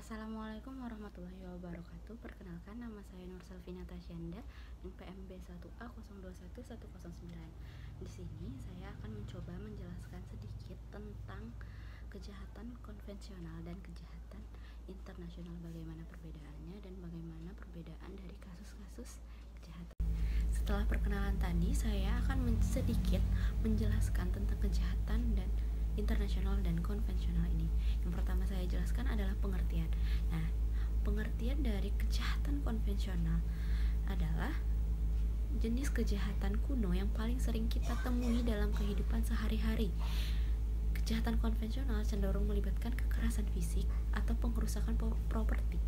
Assalamualaikum warahmatullahi wabarakatuh. Perkenalkan, nama saya Nur Selvina Tasyanda, NPM B1A021109. Di sini saya akan mencoba menjelaskan sedikit tentang kejahatan konvensional dan kejahatan internasional, bagaimana perbedaannya dan bagaimana perbedaan dari kasus-kasus kejahatan. Setelah perkenalan tadi, saya akan sedikit menjelaskan tentang kejahatan dan internasional dan konvensional ini. Yang pertama saya jelaskan adalah pengertian. Nah, pengertian dari kejahatan konvensional adalah jenis kejahatan kuno yang paling sering kita temui dalam kehidupan sehari-hari. Kejahatan konvensional cenderung melibatkan kekerasan fisik atau pengrusakan properti.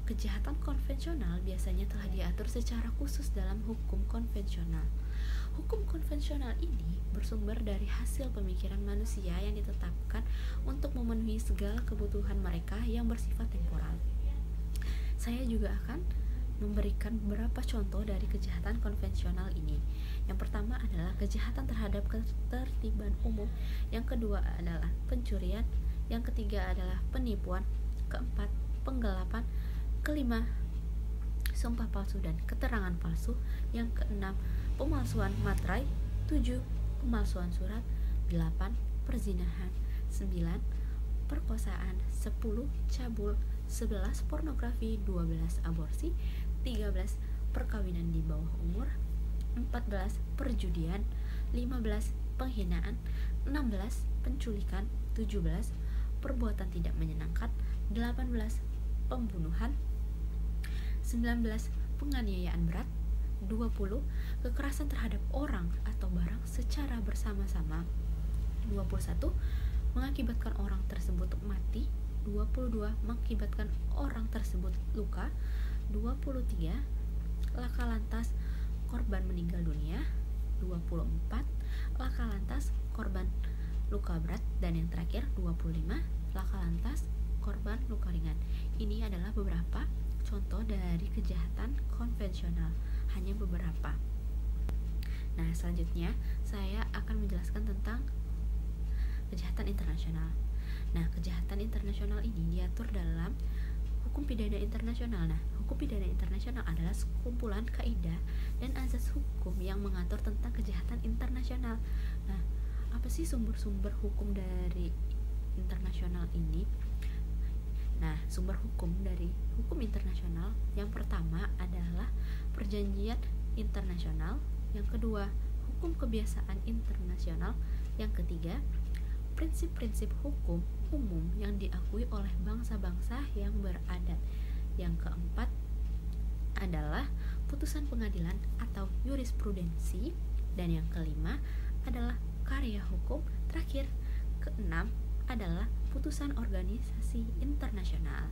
Kejahatan konvensional biasanya telah diatur secara khusus dalam hukum konvensional. Hukum konvensional ini bersumber dari hasil pemikiran manusia yang ditetapkan untuk memenuhi segala kebutuhan mereka yang bersifat temporal. Saya juga akan memberikan beberapa contoh dari kejahatan konvensional ini. Yang pertama adalah kejahatan terhadap ketertiban umum, yang kedua adalah pencurian, yang ketiga adalah penipuan, keempat penggelapan, kelima sumpah palsu dan keterangan palsu, yang keenam pemalsuan materai, 7 pemalsuan surat, 8 perzinahan, 9 perkosaan, 10 cabul, 11 pornografi, 12 aborsi, 13 perkawinan di bawah umur, 14 perjudian, 15 penghinaan, 16 penculikan, 17 perbuatan tidak menyenangkan, 18 pembunuhan, 19 penganiayaan berat, 20 kekerasan terhadap orang atau barang secara bersama-sama, 21 mengakibatkan orang tersebut mati, 22 mengakibatkan orang tersebut luka, 23 laka lantas korban meninggal dunia, 24 laka lantas korban luka berat, dan yang terakhir 25 laka lantas korban luka ringan. Ini adalah beberapa contoh dari kejahatan konvensional, hanya beberapa. Nah, selanjutnya saya akan menjelaskan tentang kejahatan internasional. Nah, kejahatan internasional ini diatur dalam hukum pidana internasional. Nah, hukum pidana internasional adalah sekumpulan kaidah dan azas hukum yang mengatur tentang kejahatan internasional. Nah, apa sih sumber-sumber hukum dari internasional ini? Nah, sumber hukum dari hukum internasional yang pertama adalah perjanjian internasional, yang kedua hukum kebiasaan internasional, yang ketiga prinsip-prinsip hukum umum yang diakui oleh bangsa-bangsa yang beradat, yang keempat adalah putusan pengadilan atau jurisprudensi, dan yang kelima adalah karya hukum, terakhir keenam adalah putusan organisasi internasional.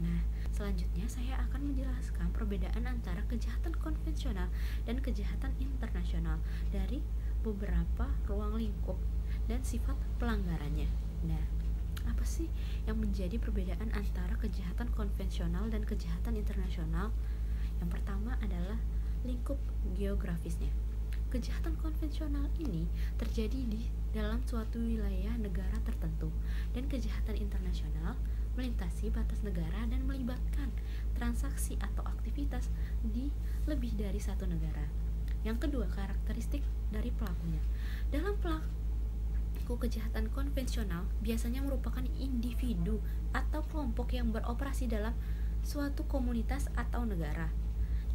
Nah, selanjutnya saya akan menjelaskan perbedaan antara kejahatan konvensional dan kejahatan internasional dari beberapa ruang lingkup dan sifat pelanggarannya. Nah, apa sih yang menjadi perbedaan antara kejahatan konvensional dan kejahatan internasional? Yang pertama adalah lingkup geografisnya. Kejahatan konvensional ini terjadi di dalam suatu wilayah negara tertentu, dan kejahatan internasional melintasi batas negara dan melibatkan transaksi atau aktivitas di lebih dari satu negara. Yang kedua, karakteristik dari pelakunya. Dalam pelaku kejahatan konvensional biasanya merupakan individu atau kelompok yang beroperasi dalam suatu komunitas atau negara.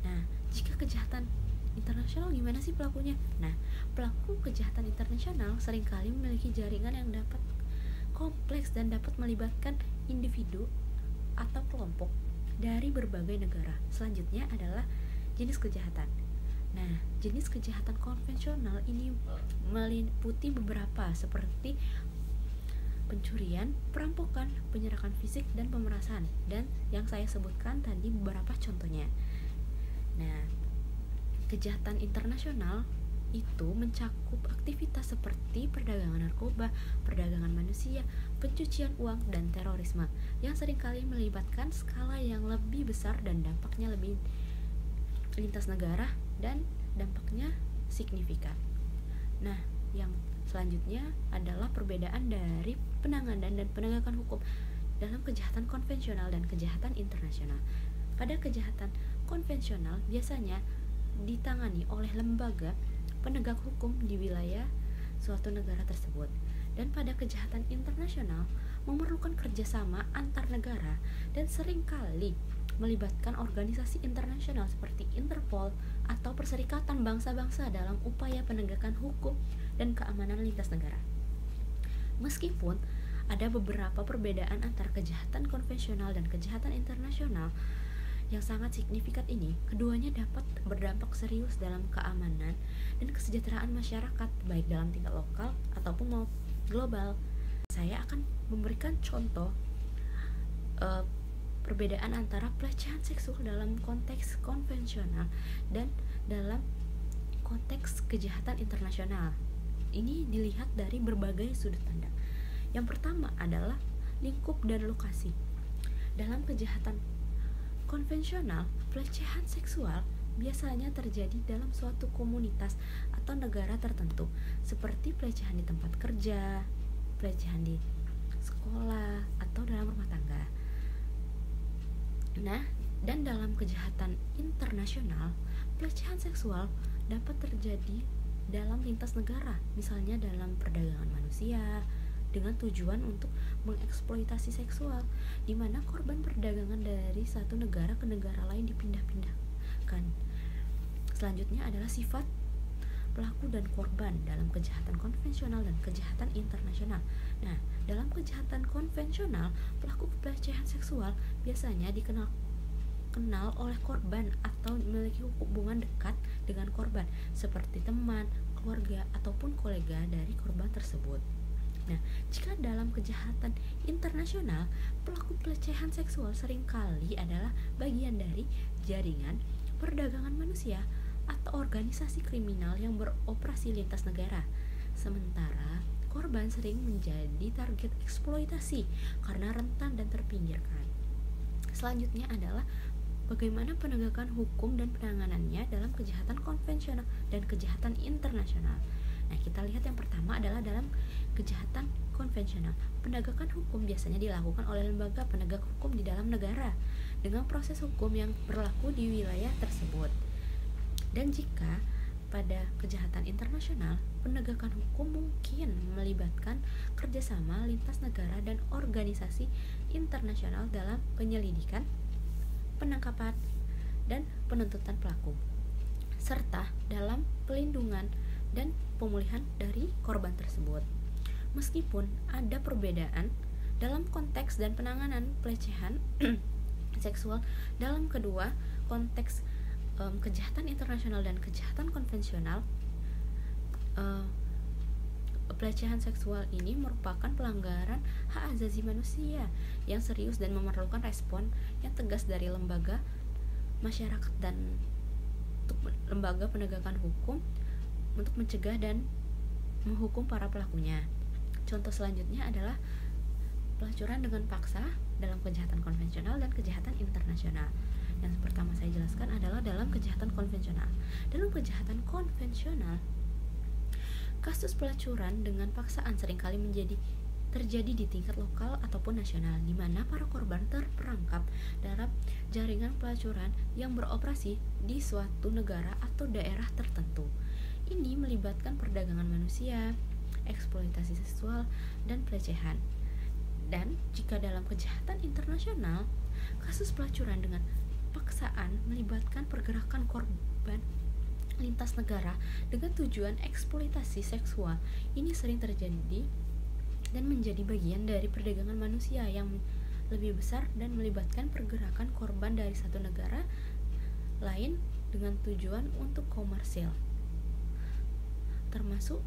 Nah, jika kejahatan internasional gimana sih pelakunya? Nah, pelaku kejahatan internasional seringkali memiliki jaringan yang dapat kompleks dan dapat melibatkan individu atau kelompok dari berbagai negara. Selanjutnya adalah jenis kejahatan. Nah, jenis kejahatan konvensional ini meliputi beberapa seperti pencurian, perampokan, penyerakan fisik, dan pemerasan. Dan yang saya sebutkan tadi beberapa contohnya. Nah, kejahatan internasional itu mencakup aktivitas seperti perdagangan narkoba, perdagangan manusia, pencucian uang, dan terorisme yang seringkali melibatkan skala yang lebih besar dan dampaknya lebih lintas negara dan dampaknya signifikan. Nah, yang selanjutnya adalah perbedaan dari penanganan dan penegakan hukum. dalam kejahatan konvensional dan kejahatan internasional. Pada kejahatan konvensional biasanya ditangani oleh lembaga penegak hukum di wilayah suatu negara tersebut. Dan pada kejahatan internasional memerlukan kerjasama antar negara dan seringkali melibatkan organisasi internasional seperti Interpol atau Perserikatan Bangsa-Bangsa dalam upaya penegakan hukum dan keamanan lintas negara. Meskipun ada beberapa perbedaan antara kejahatan konvensional dan kejahatan internasional yang sangat signifikan ini, keduanya dapat berdampak serius dalam keamanan dan kesejahteraan masyarakat baik dalam tingkat lokal ataupun global. Saya akan memberikan contoh perbedaan antara pelecehan seksual dalam konteks konvensional dan dalam konteks kejahatan internasional. Ini dilihat dari berbagai sudut pandang. Yang pertama adalah lingkup dan lokasi. Dalam kejahatan konvensional, pelecehan seksual biasanya terjadi dalam suatu komunitas atau negara tertentu, seperti pelecehan di tempat kerja, pelecehan di sekolah, atau dalam rumah tangga. Nah, dan dalam kejahatan internasional, pelecehan seksual dapat terjadi dalam lintas negara, misalnya dalam perdagangan manusia dengan tujuan untuk mengeksploitasi seksual, di mana korban perdagangan dari satu negara ke negara lain dipindah-pindahkan. Selanjutnya adalah sifat pelaku dan korban dalam kejahatan konvensional dan kejahatan internasional. Nah, dalam kejahatan konvensional, pelaku pelecehan seksual biasanya dikenal oleh korban atau memiliki hubungan dekat dengan korban, seperti teman, keluarga, ataupun kolega dari korban tersebut. Nah, jika dalam kejahatan internasional, pelaku pelecehan seksual seringkali adalah bagian dari jaringan perdagangan manusia atau organisasi kriminal yang beroperasi lintas negara. Sementara korban sering menjadi target eksploitasi karena rentan dan terpinggirkan. Selanjutnya adalah bagaimana penegakan hukum dan penanganannya dalam kejahatan konvensional dan kejahatan internasional. Nah, kita lihat yang pertama adalah dalam kejahatan konvensional. Penegakan hukum biasanya dilakukan oleh lembaga penegak hukum di dalam negara dengan proses hukum yang berlaku di wilayah tersebut. Dan jika pada kejahatan internasional, penegakan hukum mungkin melibatkan kerjasama lintas negara dan organisasi internasional dalam penyelidikan, penangkapan, dan penuntutan pelaku, serta dalam pelindungan dan pemulihan dari korban tersebut. Meskipun ada perbedaan dalam konteks dan penanganan pelecehan seksual dalam kedua konteks kejahatan internasional dan kejahatan konvensional, pelecehan seksual ini merupakan pelanggaran hak asasi manusia yang serius dan memerlukan respon yang tegas dari lembaga masyarakat dan lembaga penegakan hukum untuk mencegah dan menghukum para pelakunya. Contoh selanjutnya adalah pelacuran dengan paksa dalam kejahatan konvensional dan kejahatan internasional. Yang pertama saya jelaskan adalah dalam kejahatan konvensional. Dalam kejahatan konvensional, kasus pelacuran dengan paksaan seringkali terjadi di tingkat lokal ataupun nasional, di mana para korban terperangkap dalam jaringan pelacuran yang beroperasi di suatu negara atau daerah tertentu. Ini melibatkan perdagangan manusia, eksploitasi seksual, dan pelecehan. Dan jika dalam kejahatan internasional, kasus pelacuran dengan paksaan melibatkan pergerakan korban lintas negara dengan tujuan eksploitasi seksual. Ini sering terjadi dan menjadi bagian dari perdagangan manusia yang lebih besar dan melibatkan pergerakan korban dari satu negara lain dengan tujuan untuk komersil. Termasuk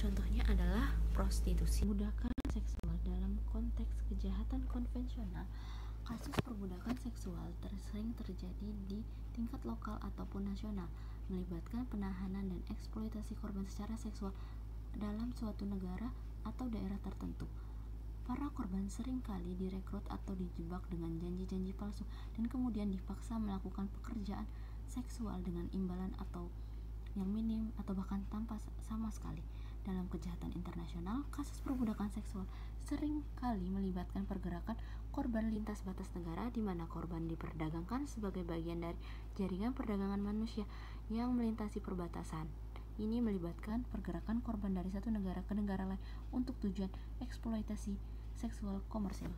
contohnya adalah prostitusi. Perbudakan seksual dalam konteks kejahatan konvensional. Kasus perbudakan seksual sering terjadi di tingkat lokal ataupun nasional, melibatkan penahanan dan eksploitasi korban secara seksual dalam suatu negara atau daerah tertentu. Para korban seringkali direkrut atau dijebak dengan janji-janji palsu dan kemudian dipaksa melakukan pekerjaan seksual dengan imbalan atau yang minim atau bahkan tanpa sama sekali. Dalam kejahatan internasional, kasus perbudakan seksual seringkali melibatkan pergerakan korban lintas batas negara, di mana korban diperdagangkan sebagai bagian dari jaringan perdagangan manusia yang melintasi perbatasan. Ini melibatkan pergerakan korban dari satu negara ke negara lain untuk tujuan eksploitasi seksual komersil.